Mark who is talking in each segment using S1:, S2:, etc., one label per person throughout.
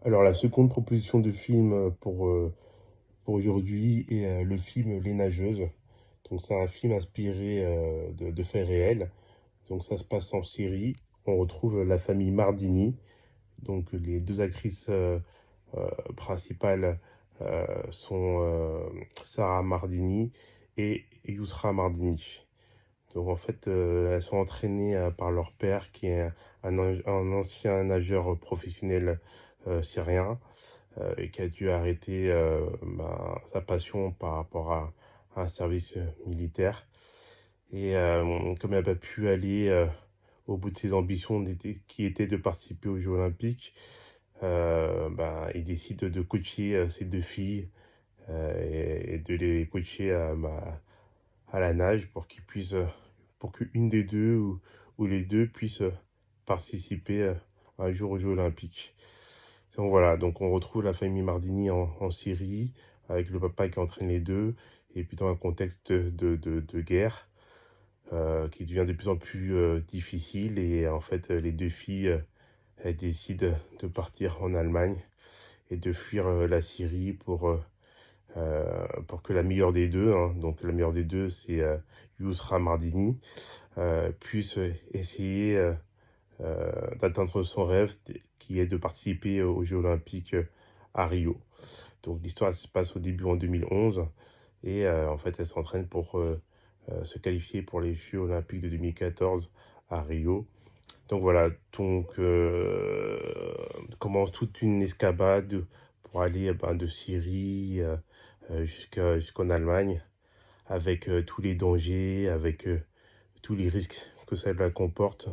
S1: Alors la seconde proposition de film, pour aujourd'hui est, le film Les Nageuses. Donc c'est un film inspiré, de faits réels. Donc ça se passe en Syrie. On retrouve la famille Mardini. Donc les 2 actrices, principales, sont, Sarah Mardini et Yousra Mardini. Donc en fait, elles sont entraînées, par leur père qui est un ancien nageur professionnel, syrien, et qui a dû arrêter sa passion par rapport à un service militaire. Et comme elle n'a pas pu aller au bout de ses ambitions qui était de participer aux Jeux Olympiques, il décide de coacher ces deux filles, et de les coacher à la nage pour qu'une des deux ou les deux puissent participer un jour aux Jeux Olympiques. Donc voilà, donc on retrouve la famille Mardini en Syrie, avec le papa qui entraîne les deux, et puis dans un contexte de guerre qui devient de plus en plus difficile. Et en fait, les deux filles, elles décident de partir en Allemagne et de fuir la Syrie pour que la meilleure des deux, hein, donc la meilleure des deux, c'est Yousra Mardini, puisse essayer d'atteindre son rêve, qui est de participer aux Jeux Olympiques à Rio. Donc l'histoire se passe au début en 2011, et en fait elle s'entraîne pour se qualifier pour les Jeux Olympiques de 2014 à Rio. Donc voilà, donc commence toute une escapade pour aller de Syrie jusqu'en Allemagne, avec tous les dangers, avec tous les risques que cela comporte,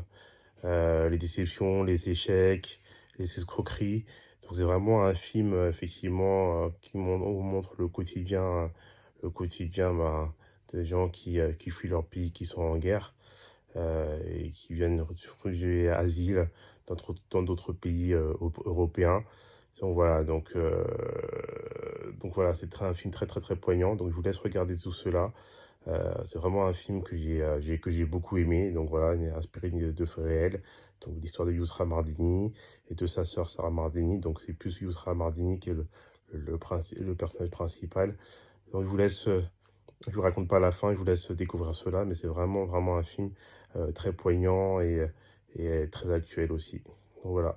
S1: les déceptions, les échecs, les escroqueries. Donc c'est vraiment un film, effectivement, qui montre le quotidien des gens qui fuient leur pays, qui sont en guerre, et qui viennent refuger asile dans d'autres pays européens. Donc voilà, un film très très très poignant. Donc je vous laisse regarder tout cela. C'est vraiment un film que j'ai beaucoup aimé. Donc voilà, il est inspiré de faits réels. Donc l'histoire de Yousra Mardini et de sa sœur Sarah Mardini. Donc c'est plus Yousra Mardini qui est le personnage principal. Donc je vous raconte pas la fin, je vous laisse découvrir cela, mais c'est vraiment vraiment un film très poignant et très actuel aussi. Donc voilà.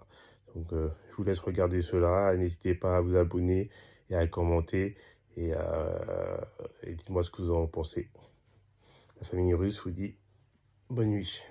S1: Donc je vous laisse regarder cela. N'hésitez pas à vous abonner et à commenter, et dites-moi ce que vous en pensez. La famille russe vous dit bonne nuit.